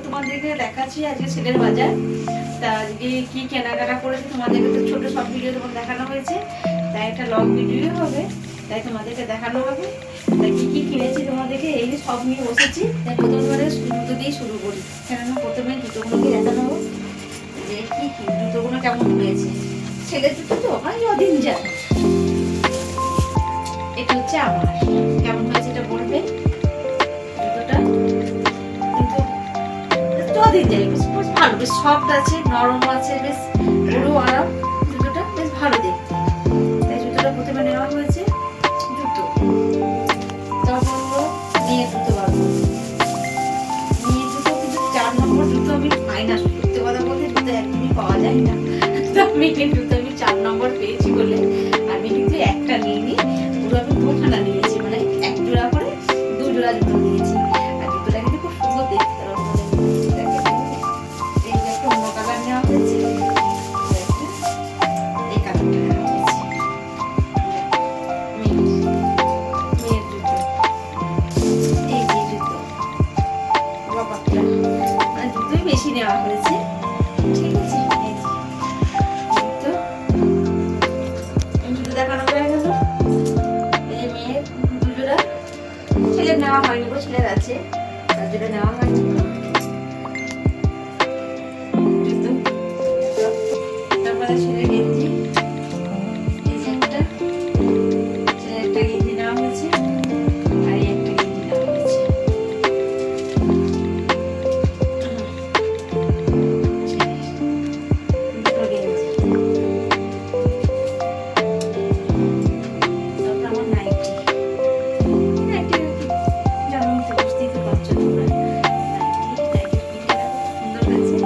তোমাদেরকে দেখাচ্ছি আজকে ছেলের বাজার। তা আজকে কি কেনাকাটা করেছে তোমাদেরকে তো ছোট সব ভিডিও তোমার দেখানো হয়েছে, তাই একটা লং ভিডিও হবে, তাই তোমাদেরকে দেখানো হবে। তাই কি কি কিনেছি তোমাদেরকে এই যে সব নিয়ে বসেছি। তাই প্রথমবারে জুতো দিয়ে শুরু করি, কেননা প্রথমে জুতোগুলোকে দেখানো হোক যে কি কি জুতোগুলো কেমন হয়েছে। ছেলের জুতো তো অনেক অদিন যায়। এটা হচ্ছে আমার, কেমন হয়েছে এটা বলবে। জুতোটা কিন্তু অদিন যায়, বেশ ভালো, বেশ সফট আছে, নরম আছে, বেশ পুরো আরাম। জুতোটা বেশ ভালো দেখতে, তাই জুতোটা প্রথমে নেওয়া হয়েছে। জুতো তারপর হলো মেয়ের জুতো বার করবো। মেয়ের জুতো কিন্তু 4 নম্বর জুতো আমি পাই না, সত্যি কথা বলতে জুতো একদিনই পাওয়া যায় না। তো মেয়ের জুতো আমি 4 নম্বর পেয়েছি বলে আমি কিন্তু একটা নিইনি, পুরো আমি 2খানা নিয়েছি, মানে 1 জোড়া করে 2 জোড়া জুতো নিয়েছি। আর জুতোটা কিন্তু খুব সুন্দর দেখতে, এই যে একটা অন্য কালার নেওয়া হয়েছে, এই কালারটা নেওয়া হয়েছে। মেয়ের জুতো, এই যে জুতো রবারটা, মানে জুতোই বেশি নেওয়া হয়েছে, ঠিক আছে। এই যে জুতো, জুতো দেখানো হয়ে গেল। এই মেয়ের 2 জোড়া, ছেলের নেওয়া হয়নি গো, ছেলের আছে, তার জন্য নেওয়া হয়নি জুতো। তারপরে ছেলের গেঞ্জি, এই যে একটা ছেলের একটা গেঞ্জি নেওয়া হয়েছে, আর এই একটা গেঞ্জি নেওয়া হয়েছে। দুটো গেঞ্জি। তারপর আমার নাইটি, নাইটি যেমন বুঝতেই তো পারছো তোমরা, নাইটি, নাইটির পিঠটা সুন্দর লাগছে।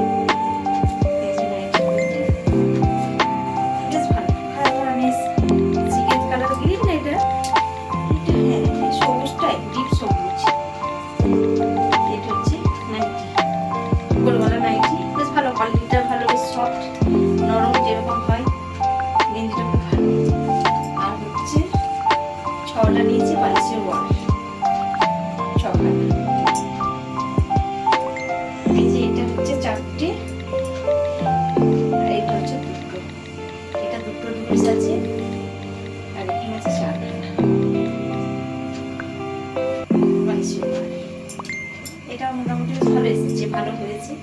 এই যে নাইটি বেশ ভালো, আমি চিকেন কালার গ্রিন না এটা, হ্যাঁ সবুজটাই, ডিপ সবুজ। এটা হচ্ছে নাইটি, গোলগলা নাইটি, বেশ ভালো, কোয়ালিটিটা ভালো, বেশ সফট নরম যেরকম হয়, গেঞ্জিটা খুব ভালো। আর হচ্ছে 6টা নিয়েছি বালিশের ওয়ার, 6খানা। এই যে এটা হচ্ছে 4টে, আর এটা হচ্ছে 2টো, এটা 2টো পিস আছে, আর এখানে আছে 4খানা বালিশের ওয়ার। এটা মোটামুটি বেশ ভালো এসেছে, ভালো হয়েছে।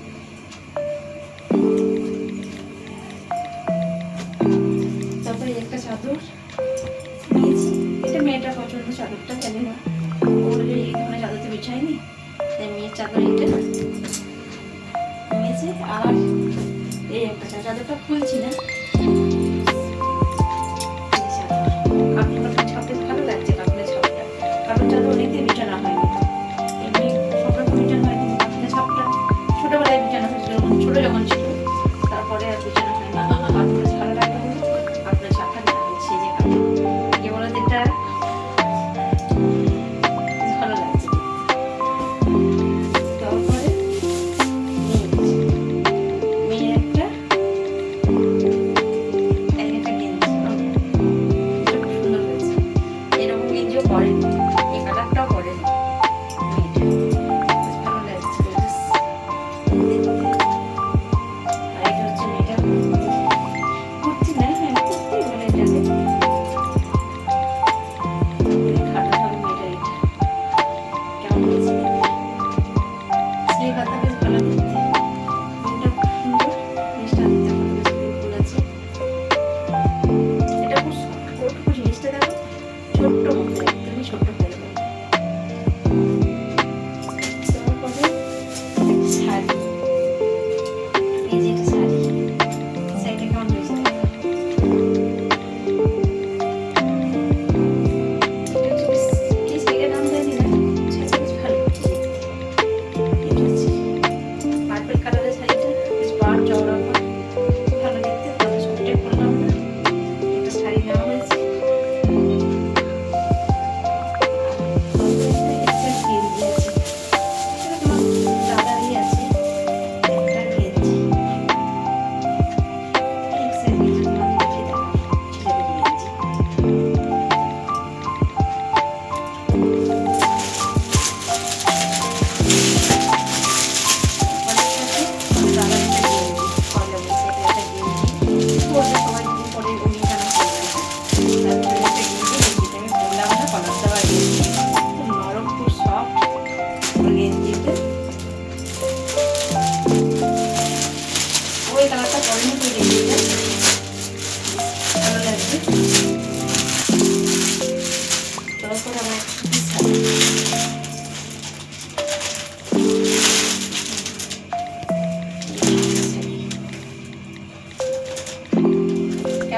তারপরে একটা চাদর নিয়েছি, এটা মেয়েটার পছন্দ চাদরটা, জানি না ওর এই ধরনের চাদরতে বিছাইনি, তাই মেয়ের চাদর এটা নিয়েছি। আর এই একটা চাদরটা খুলছি না, কাপড়টা ছাপে ভালো লাগছে, কাপড়ের ছাপটা, কাপড় চাদর অনেকদিন বিছানা হয়নি, এমনি সব রকম বিছানা হয়, কিন্তু কাপড়ের ছাপটা ছোটবেলায় বিছানা হয়েছিল, ছোট যখন ছিল, তারপরে আর বিছানা হয় না। কাপড়ের ভালো লাগে বলে কাপড়ের ছাপটা নেওয়া হয়েছে, যে কাপড় কি বলে যেটা ভালো লাগছে। তারপরে মেয়ের একটা গেঞ্জি, খুব সুন্দর হয়েছে, এরকম গেঞ্জিও পরেনি, এই কালারটাও পরেনি, বেশ ভালো লাগছে দেখতে। আর এটা হচ্ছে মেয়েটার কুর্তি, না হ্যাঁ কুর্তি বলে এটাকে, খাটা হবে মেয়েটার। এটা কেমন হয়েছে দেখতে, স্লিভ হাতা বেশ ভালো দেখতে, প্রিন্টটা খুব সুন্দর, জিনিসটা দেখতে ভালো, বেশ ফুল আছে। এটা খুব ওটুকু জিনিসটা দেখো, ছোট্ট মতো, একদমই ছোট্ট হয়ে গেল। তারপরে শাড়ি, এই যে একটা শাড়ি, শাড়িটা কেমন হয়েছে দেখো। এটা হচ্ছে কি শাড়িটার নাম জানি না, শাড়িটা বেশ ভালো হয়েছে দেখতে। এটা হচ্ছে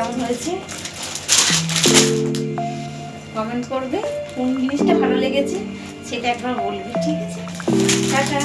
কেমন হয়েছে কমেন্ট করবে, কোন জিনিসটা ভালো লেগেছে সেটা একবার বলবে, ঠিক আছে? টাটা।